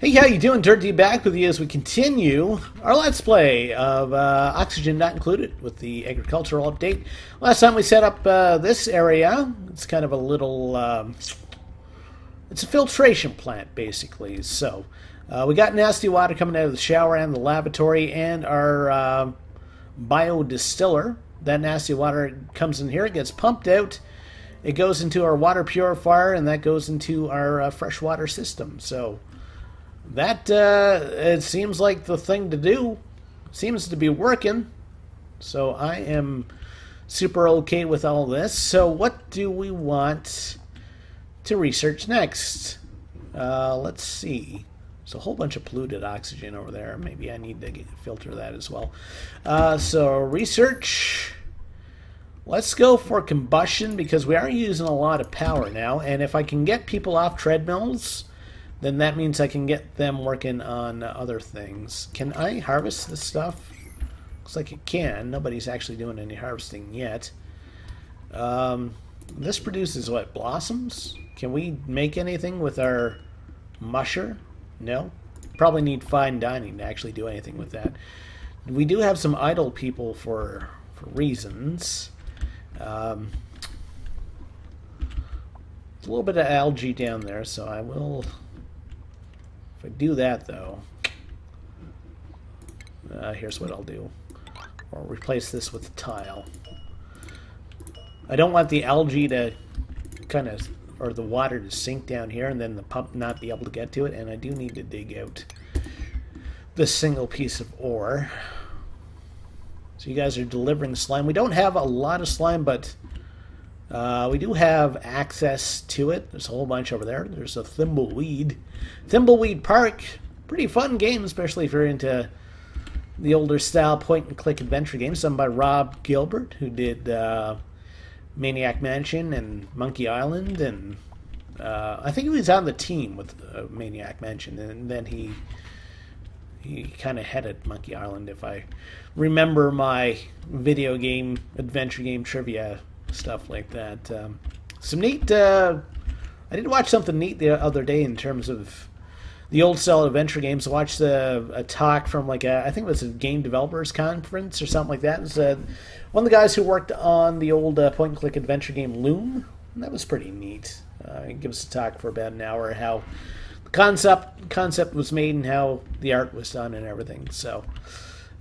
Hey, how you doing? Durinde back with you as we continue our Let's Play of Oxygen Not Included with the agricultural update. Last time we set up this area. It's kind of a little... it's a filtration plant, basically. So, we got nasty water coming out of the shower and the lavatory and our biodistiller. That nasty water comes in here, it gets pumped out, it goes into our water purifier, and that goes into our freshwater system. So... that, it seems like the thing to do. Seems to be working. So I am super okay with all this. So what do we want to research next? Let's see. There's a whole bunch of polluted oxygen over there. Maybe I need to filter that as well. So research. Let's go for combustion because we are using a lot of power now. And if I can get people off treadmills... then that means I can get them working on other things. Can I harvest this stuff? Looks like it can. Nobody's actually doing any harvesting yet. This produces what? Blossoms? Can we make anything with our musher? No? Probably need fine dining to actually do anything with that. We do have some idle people for reasons. There's a little bit of algae down there, so I will... if I do that, though, here's what I'll do. I'll replace this with tile. I don't want the algae to kind of, or the water to sink down here and then the pump not be able to get to it, and I do need to dig out this single piece of ore. So you guys are delivering slime. We don't have a lot of slime, but we do have access to it. There's a whole bunch over there. There's a Thimbleweed. Thimbleweed Park. Pretty fun game, especially if you're into the older style point-and-click adventure games. Done by Rob Gilbert, who did Maniac Mansion and Monkey Island. And I think he was on the team with Maniac Mansion. And then he kind of headed Monkey Island, if I remember my video game, adventure game trivia stuff like that. Some neat... I did watch something neat the other day in terms of the old style adventure games. I watched a talk from I think it was a game developers conference or something like that. It was one of the guys who worked on the old point-and-click adventure game Loom. And that was pretty neat. He gives a talk for about an hour how the concept was made and how the art was done and everything. So,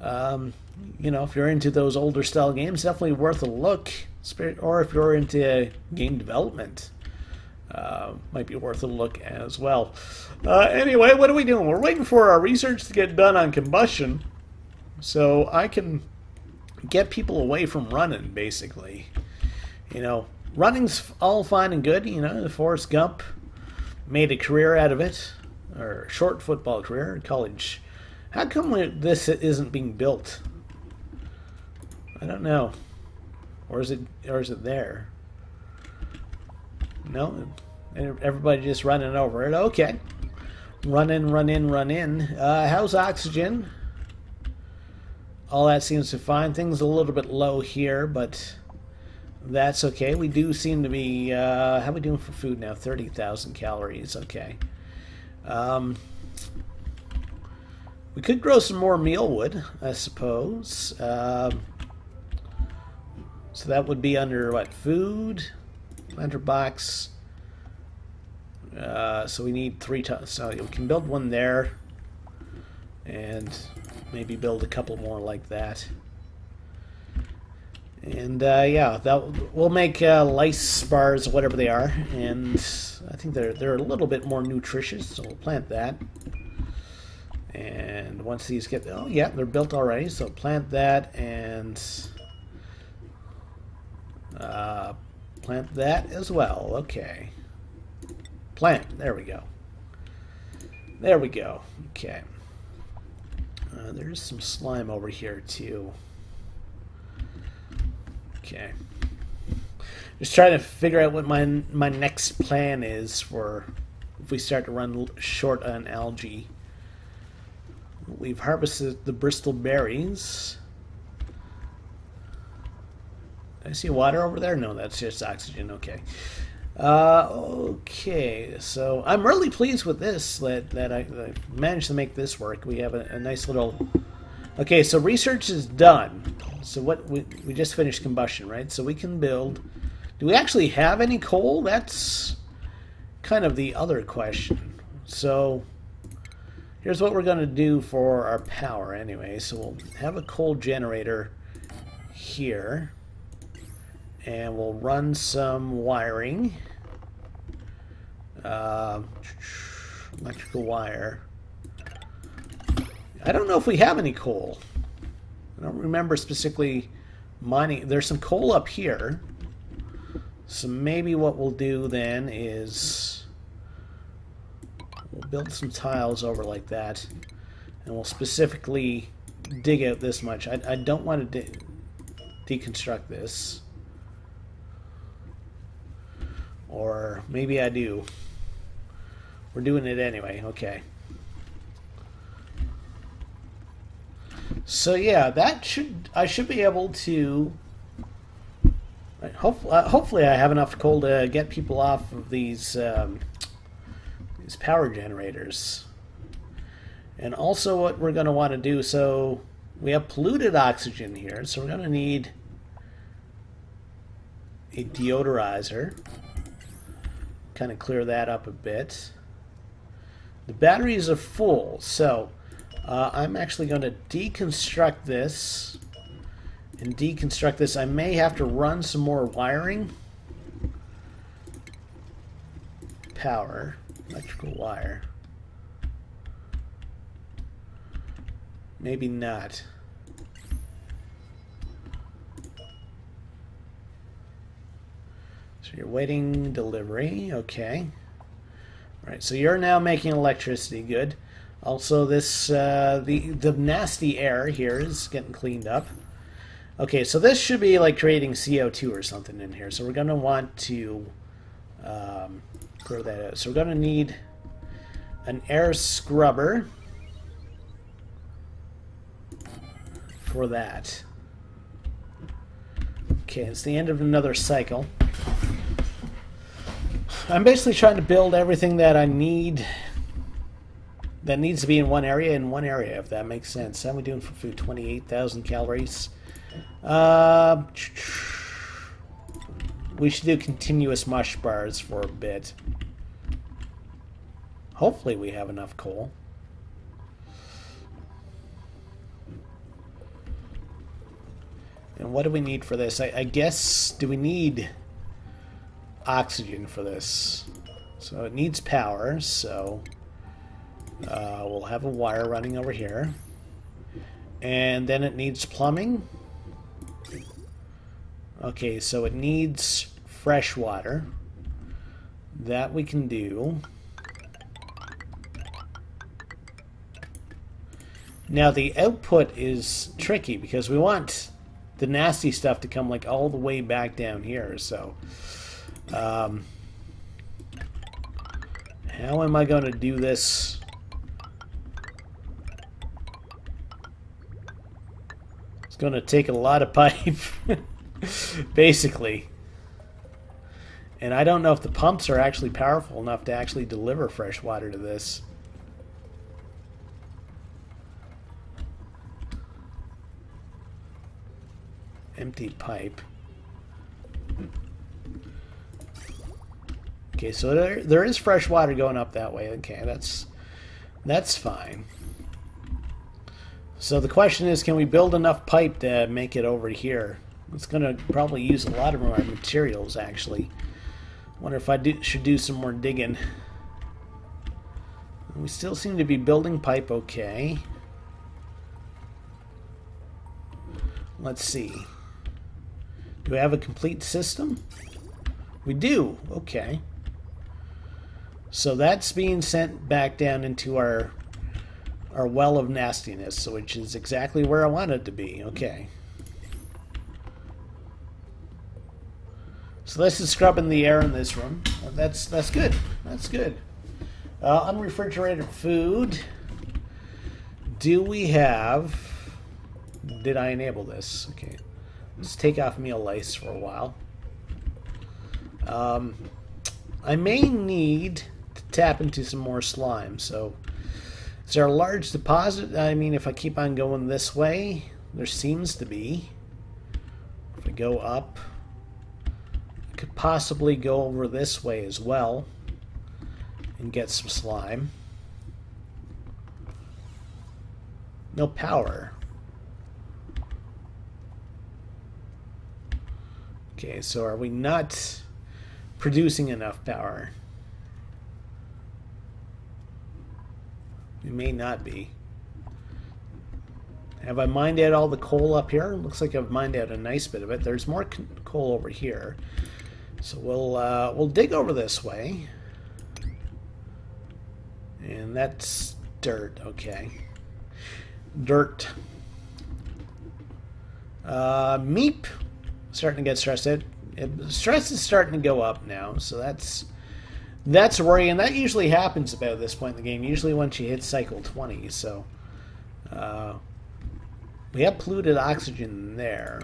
you know, if you're into those older style games, definitely worth a look. Or if you're into game development, might be worth a look as well. Anyway, what are we doing? We're waiting for our research to get done on combustion so I can get people away from running, basically. You know, running's all fine and good. You know, Forrest Gump made a career out of it, or a short football career in college. How come this isn't being built? I don't know. Or is it there? No, everybody just running over it. Okay, run in. How's oxygen? All that seems to be fine. Things a little bit low here, but that's okay. We do seem to be. How are we doing for food now? 30,000 calories. Okay. We could grow some more mealwood, I suppose. So that would be under, what, food? Planter box. So we need 3 tons. So we can build one there. And maybe build a couple more like that. And, yeah, we'll make lice bars, whatever they are. And I think they're a little bit more nutritious, so we'll plant that. And once these get... oh, yeah, they're built already, so plant that and... plant that as well. Okay. Plant. There we go. There we go. Okay. There's some slime over here too. Okay. Just trying to figure out what my next plan is for if we start to run short on algae. We've harvested the Bristol berries. I see water over there? No, that's just oxygen. Okay. Okay, so I'm really pleased with this, that I managed to make this work. We have a nice little... Okay, so research is done. So what we just finished combustion, right? So we can build... Do we actually have any coal? That's kind of the other question. So here's what we're going to do for our power anyway. So we'll have a coal generator here. And we'll run some wiring. Electrical wire. I don't know if we have any coal. I don't remember specifically mining. There's some coal up here. So maybe what we'll do then is we'll build some tiles over like that. And we'll specifically dig out this much. I don't want to deconstruct this. Or maybe I do. We're doing it anyway. Okay. So yeah, I should be able to. Hopefully, I have enough coal to get people off of these power generators. And also, what we're going to want to do. So we have polluted oxygen here, so we're going to need a deodorizer. Kind of clear that up a bit. The batteries are full, so I'm actually going to deconstruct this and deconstruct this. I may have to run some more wiring. Power, electrical wire. Maybe not. So you're waiting delivery, okay. All right, so you're now making electricity, good. Also, this the nasty air here is getting cleaned up. Okay, so this should be like creating CO2 or something in here. So we're going to want to grow that out. So we're going to need an air scrubber for that. Okay, it's the end of another cycle. I'm basically trying to build everything that I need that needs to be in one area, if that makes sense. How are we doing for food? 28,000 calories. We should do continuous mush bars for a bit. Hopefully we have enough coal. And what do we need for this? I guess, do we need oxygen for this? So it needs power, so we'll have a wire running over here. And then it needs plumbing. Okay, so it needs fresh water. That we can do. Now the output is tricky because we want the nasty stuff to come like all the way back down here. So how am I going to do this? It's going to take a lot of pipe, basically. And I don't know if the pumps are actually powerful enough to actually deliver fresh water to this. Empty pipe. Okay, so there is fresh water going up that way. Okay, that's fine. So the question is, can we build enough pipe to make it over here? It's going to probably use a lot of our materials, actually. I wonder if I should do some more digging. We still seem to be building pipe okay. Let's see. Do we have a complete system? We do. Okay. So that's being sent back down into our well of nastiness, which is exactly where I want it to be. Okay. So this is scrubbing the air in this room. That's good. That's good. Unrefrigerated food. Do we have... Did I enable this? Okay. Let's take off meal lice for a while. I may need to tap into some more slime. So, is there a large deposit? I mean, if I keep on going this way, there seems to be. If I go up, I could possibly go over this way as well and get some slime. No power. Okay, so are we not producing enough power? We may not be. Have I mined out all the coal up here? Looks like I've mined out a nice bit of it. There's more coal over here. So we'll dig over this way. And that's dirt, okay. Dirt. Meep. Starting to get stressed out. Stress is starting to go up now, so that's a worry, and that usually happens about this point in the game. Usually once you hit cycle 20, so we have polluted oxygen there,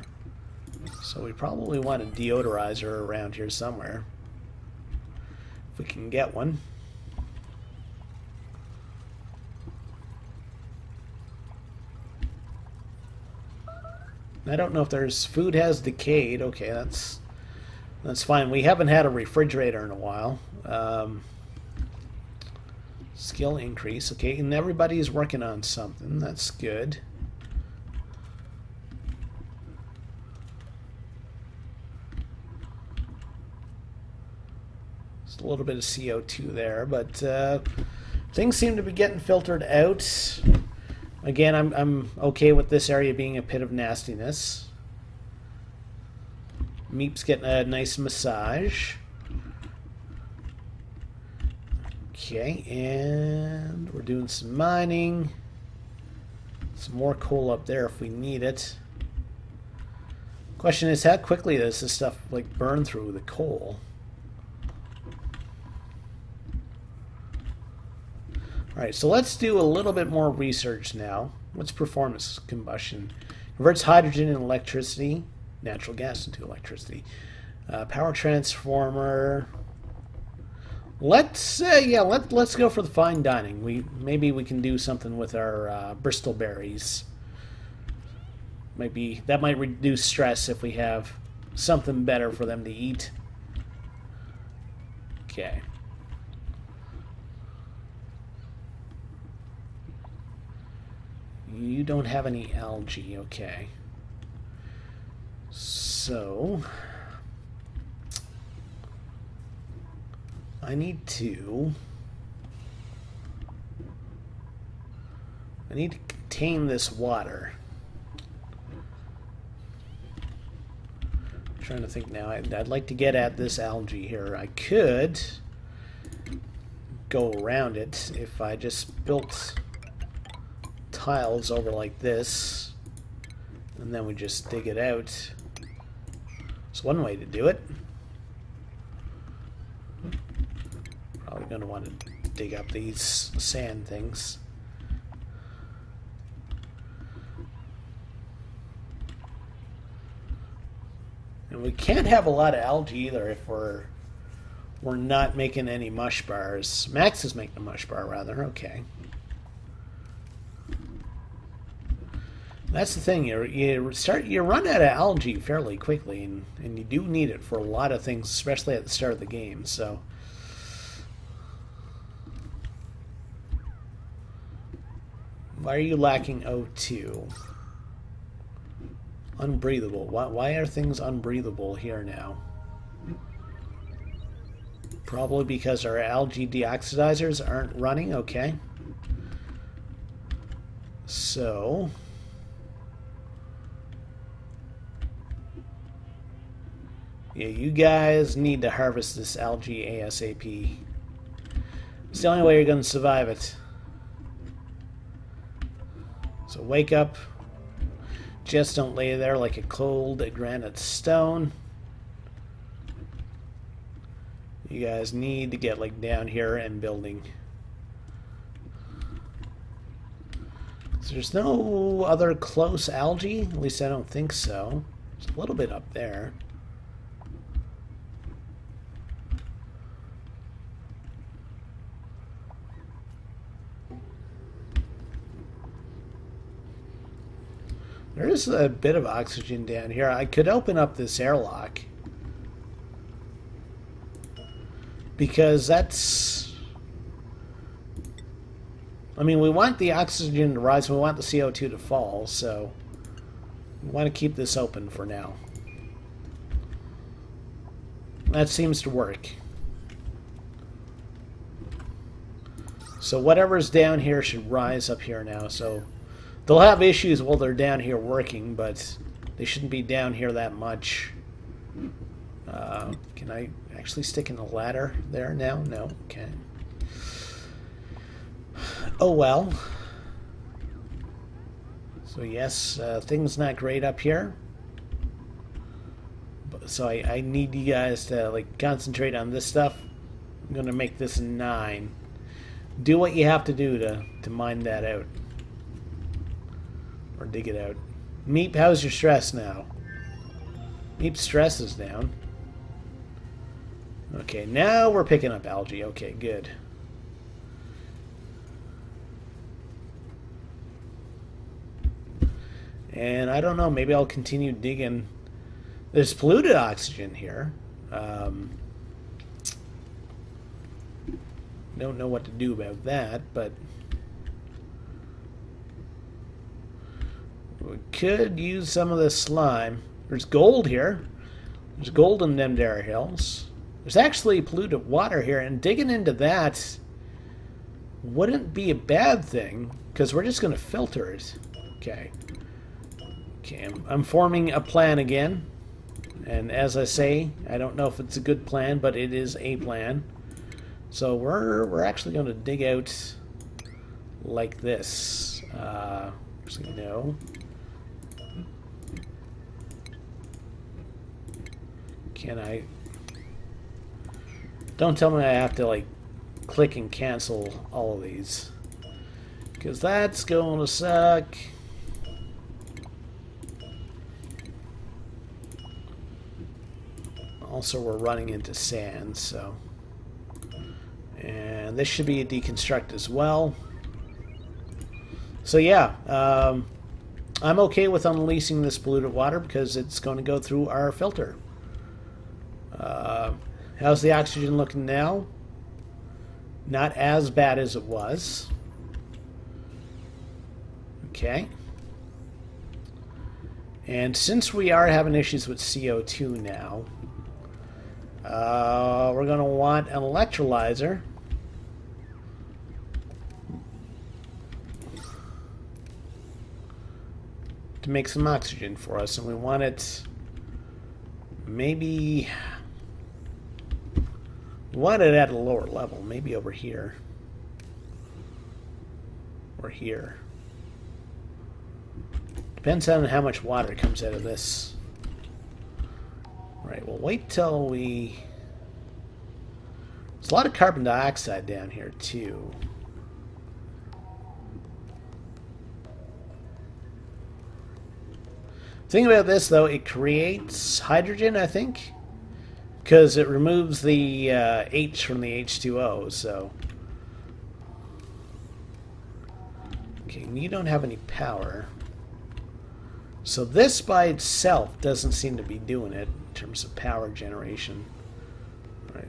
so we probably want a deodorizer around here somewhere if we can get one. I don't know if there's food has decayed. Okay, that's fine. We haven't had a refrigerator in a while. Skill increase. Okay, and everybody's working on something. That's good. Just a little bit of CO2 there, but things seem to be getting filtered out. Again, I'm okay with this area being a pit of nastiness. Meep's getting a nice massage. Okay, and we're doing some mining. Some more coal up there if we need it. Question is, how quickly does this stuff like burn through the coal? Alright, so let's do a little bit more research now. What's performance combustion? Converts hydrogen and electricity, natural gas into electricity. Power transformer. Let's go for the fine dining. Maybe we can do something with our Bristol berries. That might reduce stress if we have something better for them to eat. Okay. You don't have any algae, okay. So I need to contain this water. I'm trying to think now. I'd like to get at this algae here. I could go around it if I just built tiles over like this, and then we just dig it out. It's one way to do it. Probably going to want to dig up these sand things. And we can't have a lot of algae either if we're not making any mush bars. Max is making a mush bar rather. Okay. That's the thing. You run out of algae fairly quickly, and you do need it for a lot of things, especially at the start of the game. So, why are you lacking O2? Unbreathable. Why are things unbreathable here now? Probably because our algae deoxidizers aren't running. Okay. So yeah, you guys need to harvest this algae ASAP. It's the only way you're going to survive it. So wake up. Just don't lay there like a cold granite stone. You guys need to get like down here and building. So there's no other close algae. At least I don't think so. There's a little bit up there. There is a bit of oxygen down here. I could open up this airlock. Because that's... I mean, we want the oxygen to rise, and we want the CO2 to fall, so... we want to keep this open for now. That seems to work. So whatever's down here should rise up here now, so... they'll have issues while they're down here working, but they shouldn't be down here that much. Can I actually stick in a ladder there now? No. Okay. Oh well. So yes, things not great up here. So I need you guys to like concentrate on this stuff. I'm gonna make this a 9. Do what you have to do to mine that out. Or dig it out. Meep, how's your stress now? Meep's stress is down. Okay, now we're picking up algae. Okay, good. And I don't know, maybe I'll continue digging. There's polluted oxygen here. Don't know what to do about that, but we could use some of this slime. There's gold here. There's gold in them there hills. There's actually polluted water here, and digging into that wouldn't be a bad thing, because we're just going to filter it. Okay. Okay, I'm forming a plan again. And as I say, I don't know if it's a good plan, but it is a plan. So we're actually going to dig out like this. So no. Can I? Don't tell me I have to like click and cancel all of these, because that's going to suck. Also, we're running into sand, so... and this should be a deconstruct as well. So yeah, I'm okay with unleashing this polluted water because it's going to go through our filter. How's the oxygen looking now? Not as bad as it was. Okay. And since we are having issues with CO2 now, we're going to want an electrolyzer. To make some oxygen for us, and we want it maybe... we want it at a lower level, maybe over here. Or here. Depends on how much water comes out of this. Right, well, wait till we... there's a lot of carbon dioxide down here, too. Thing about this, though, it creates hydrogen, I think, because it removes the H from the H2O, so... okay, you don't have any power. So this by itself doesn't seem to be doing it in terms of power generation. Right.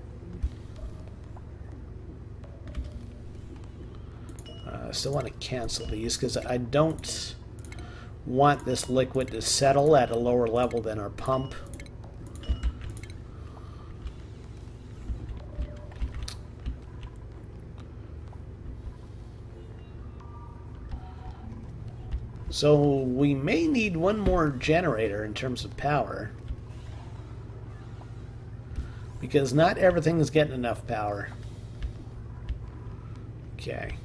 I still want to cancel these because I don't want this liquid to settle at a lower level than our pump. So we may need one more generator in terms of power, because not everything is getting enough power. Okay.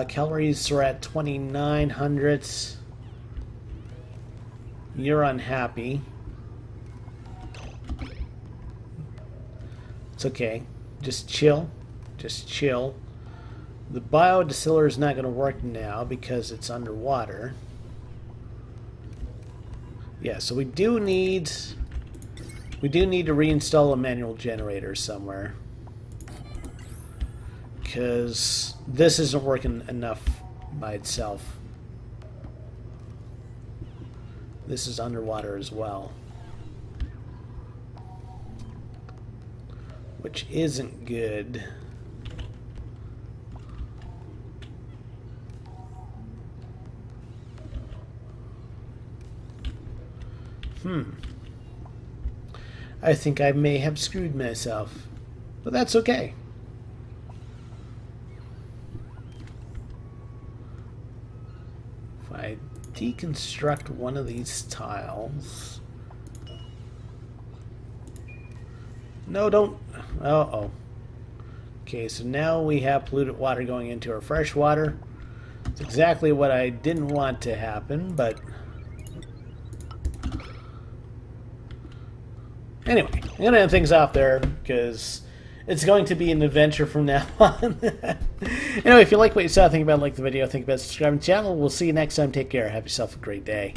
Calories are at 2,900. You're unhappy. It's okay. Just chill. Just chill. The biodistiller is not going to work now because it's underwater. Yeah, so we do need to reinstall a manual generator somewhere, because this isn't working enough by itself. This is underwater as well. Which isn't good. I think I may have screwed myself. But that's okay. If I deconstruct one of these tiles... No, don't... Uh-oh. Okay, so now we have polluted water going into our fresh water. It's exactly what I didn't want to happen, but... Anyway, I'm going to end things off there, because it's going to be an adventure from now on. Anyway, if you like what you saw, think about it, like the video, think about subscribing to the channel. We'll see you next time. Take care. Have yourself a great day.